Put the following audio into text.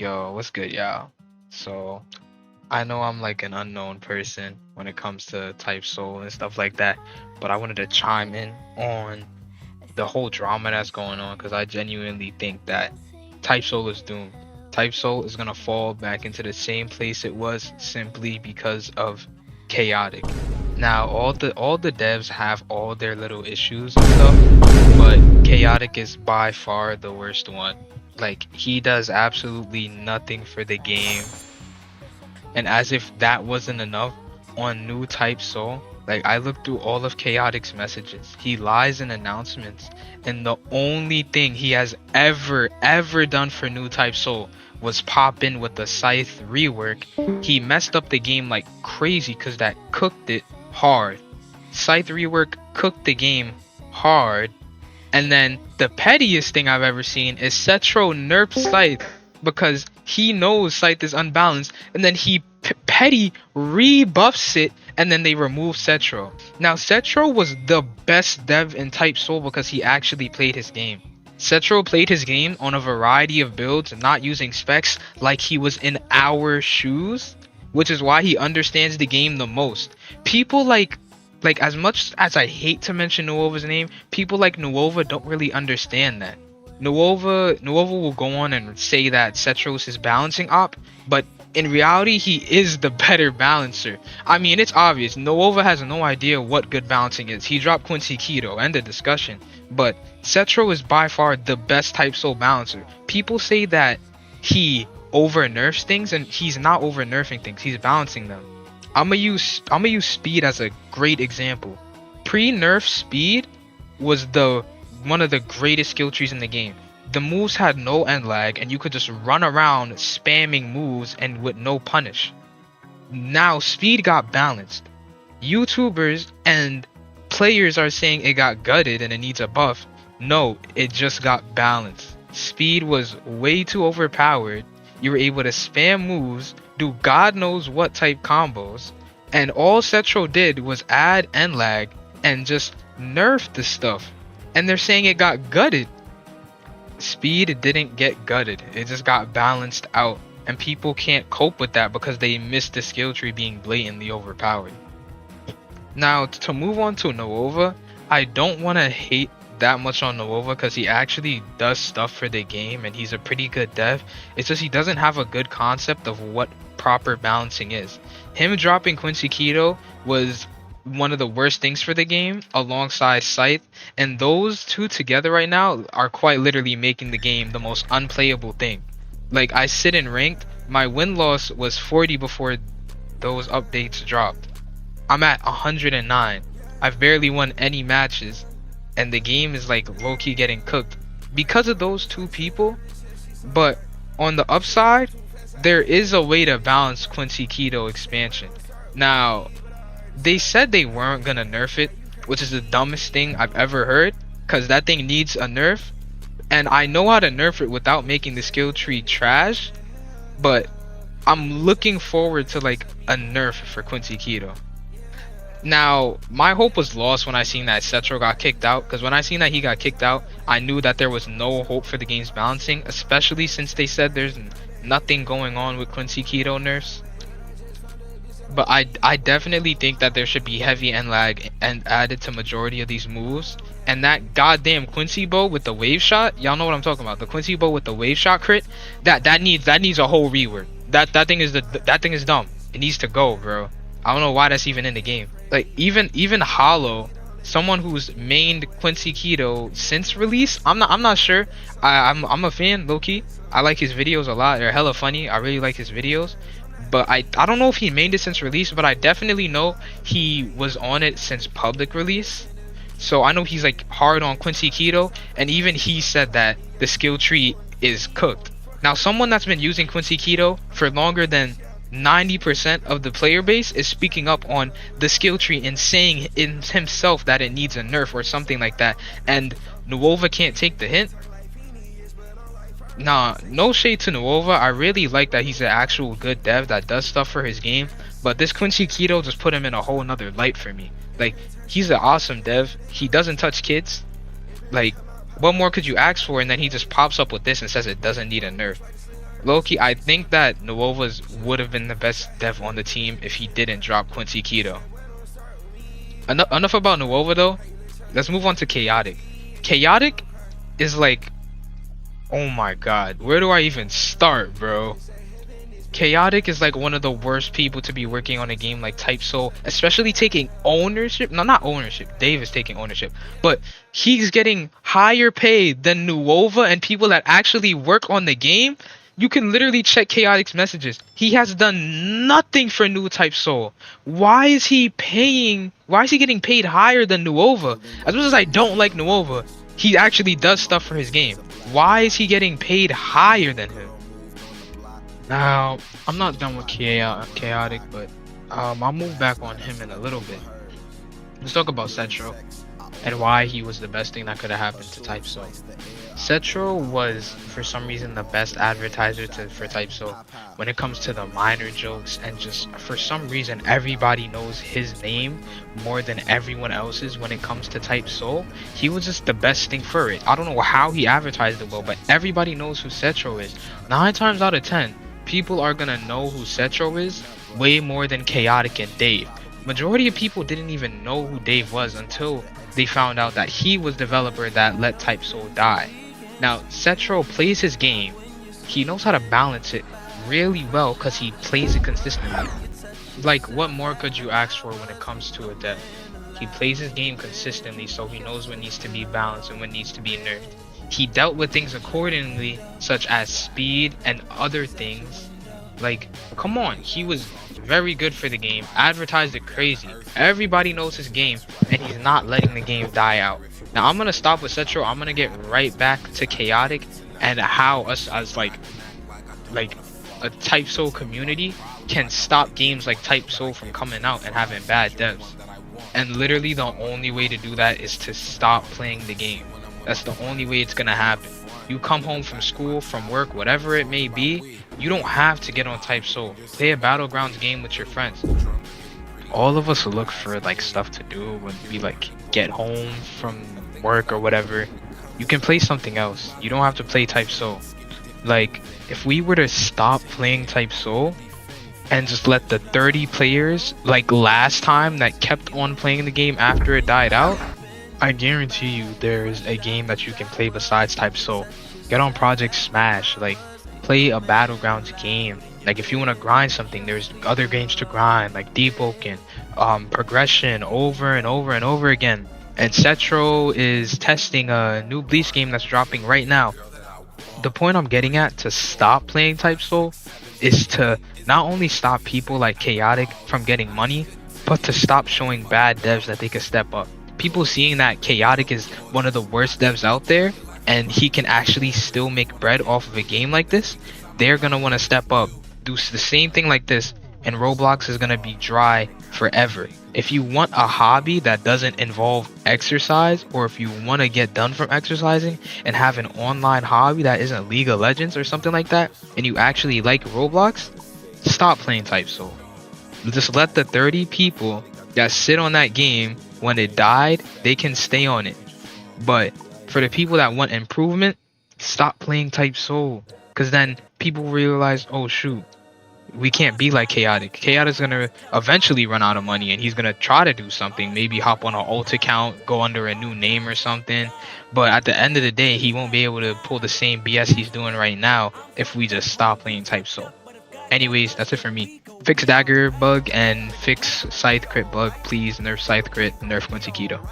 Yo, what's good, y'all? So, I know I'm like an unknown person when it comes to Type Soul and stuff like that, but I wanted to chime in on the whole drama that's going on because I genuinely think that Type Soul is doomed. Type Soul is gonna fall back into the same place it was simply because of chaotic. Now, all the devs have all their little issues and stuff, but chaotic is by far the worst one. Like he does absolutely nothing for the game, and as if that wasn't enough, on new Type Soul, like I looked through all of Chaotic's messages. He lies in announcements, and the only thing he has ever done for new Type Soul was pop in with the Scythe rework. He messed up the game like crazy because that cooked it hard. Scythe rework cooked the game hard, and then the pettiest thing I've ever seen is Cetro nerf Scythe because he knows Scythe is unbalanced, and then he petty rebuffs it, and then they remove Cetro. Now Cetro was the best dev in Type Soul because he actually played his game. Cetro played his game on a variety of builds, not using specs like he was in our shoes, which is why he understands the game the most. People like as much as I hate to mention Noova's name, people like Noova don't really understand that. Noova will go on and say that Cetro's his balancing op, but in reality he is the better balancer. I mean, it's obvious. Noova has no idea what good balancing is. He dropped Quincy Keto, end of discussion. But Cetro is by far the best Type Soul balancer. People say that he over nerfs things, and he's not over nerfing things, he's balancing them. I'ma use speed as a great example. Pre-nerf speed was the one of the greatest skill trees in the game. The moves had no end lag, and you could just run around spamming moves and with no punish. Now speed got balanced. YouTubers and players are saying it got gutted and it needs a buff. No, it just got balanced. Speed was way too overpowered. You were able to spam moves, do God knows what type combos, and all Cetro did was add end lag and just nerf the stuff. And they're saying it got gutted. Speed didn't get gutted. It just got balanced out. And people can't cope with that because they missed the skill tree being blatantly overpowered. Now, to move on to Noova, I don't want to hate that much on Noova because he actually does stuff for the game and he's a pretty good dev. It's just he doesn't have a good concept of what proper balancing is. Him dropping Quincy Keto was one of the worst things for the game alongside Scythe, and those two together right now are quite literally making the game the most unplayable thing. Like, I sit in ranked, my win-loss was 40 before those updates dropped. I'm at 109. I've barely won any matches, and the game is like low-key getting cooked because of those two people. But on the upside, there is a way to balance Quincy Keto expansion. Now, they said they weren't gonna nerf it, which is the dumbest thing I've ever heard, because that thing needs a nerf, and I know how to nerf it without making the skill tree trash, but I'm looking forward to like a nerf for Quincy Keto. Now, my hope was lost when I seen that Cetro got kicked out, because when I seen that he got kicked out, I knew that there was no hope for the game's balancing, especially since they said there's nothing going on with Quincy Keto nerfs. But I definitely think that there should be heavy end lag and added to majority of these moves. And that goddamn Quincy bow with the wave shot, y'all know what I'm talking about. The Quincy bow with the wave shot crit, that needs a whole rework. That thing is dumb. It needs to go, bro. I don't know why that's even in the game. Like even Hollow, someone who's mained Quincy Keto since release, I'm not sure. I'm a fan, low key. I like his videos a lot. They're hella funny. I really like his videos. But I don't know if he made it since release, but I definitely know he was on it since public release. So I know he's like hard on Quincy Keto, and even he said that the skill tree is cooked. Now, someone that's been using Quincy Keto for longer than 90% of the player base is speaking up on the skill tree and saying in himself that it needs a nerf or something like that, and Noova can't take the hint. Nah, no shade to Noova. I really like that he's an actual good dev that does stuff for his game. But this Quincy Keto just put him in a whole nother light for me. Like, he's an awesome dev. He doesn't touch kids. Like, what more could you ask for? And then he just pops up with this and says it doesn't need a nerf. Loki, I think that Nuova's would have been the best dev on the team if he didn't drop Quincy Keto. Enough about Nuova though. Let's move on to Chaotic. Chaotic is like, oh my god, where do I even start, bro? Chaotic is like one of the worst people to be working on a game like Type Soul, especially taking ownership. No, not ownership. Dave is taking ownership, but he's getting higher paid than Nuova and people that actually work on the game. You can literally check Chaotic's messages. He has done nothing for New Type Soul. Why is he paying? Why is he getting paid higher than Nuova? As much as I don't like Nuova, he actually does stuff for his game. Why is he getting paid higher than him? Now, I'm not done with Chaotic, but I'll move back on him in a little bit. Let's talk about Cetro and why he was the best thing that could have happened to Type Soul. Cetro was, for some reason, the best advertiser for Type Soul when it comes to the minor jokes, and just for some reason, everybody knows his name more than everyone else's when it comes to Type Soul. He was just the best thing for it. I don't know how he advertised it well, but everybody knows who Cetro is. 9 times out of 10, people are gonna know who Cetro is way more than Chaotic and Dave. Majority of people didn't even know who Dave was until they found out that he was the developer that let Type Soul die. Now, Cetro plays his game. He knows how to balance it really well because he plays it consistently. Like, what more could you ask for when it comes to a dev? He plays his game consistently, so he knows what needs to be balanced and what needs to be nerfed. He dealt with things accordingly, such as speed and other things. Like, come on, he was very good for the game, advertised it crazy. Everybody knows his game, and he's not letting the game die out. Now, I'm gonna stop with Cetro. I'm gonna get right back to Chaotic and how us as like a Type Soul community can stop games like Type Soul from coming out and having bad devs. And literally the only way to do that is to stop playing the game. That's the only way it's gonna happen. You come home from school, from work, whatever it may be, you don't have to get on Type Soul. Play a Battlegrounds game with your friends. All of us look for like stuff to do when we like get home from work or whatever. You can play something else. You don't have to play Type Soul. Like, if we were to stop playing Type Soul and just let the 30 players like last time that kept on playing the game after it died out, I guarantee you there's a game that you can play besides Type Soul. Get on Project Smash, like play a Battlegrounds game. Like, if you want to grind something, there's other games to grind, like Deep Oaken, progression over and over and over again. And Cetro is testing a new Bleach game that's dropping right now. The point I'm getting at to stop playing Type Soul is to not only stop people like Chaotic from getting money, but to stop showing bad devs that they can step up. People seeing that Chaotic is one of the worst devs out there and he can actually still make bread off of a game like this, they're gonna want to step up, do the same thing like this, and Roblox is gonna be dry forever. If you want a hobby that doesn't involve exercise, or if you want to get done from exercising and have an online hobby that isn't League of Legends or something like that, and you actually like Roblox, stop playing Type Soul. Just let the 30 people that sit on that game, when it died, they can stay on it. But for the people that want improvement, stop playing Type Soul, because then people realize, oh shoot, we can't be like Chaotic. Chaotic's gonna eventually run out of money and he's gonna try to do something, maybe hop on an alt account, go under a new name or something, but at the end of the day he won't be able to pull the same BS he's doing right now if we just stop playing Type Soul. Anyways, that's it for me. Fix dagger bug and fix scythe crit bug, please. Nerf scythe crit, nerf Quincy Keto.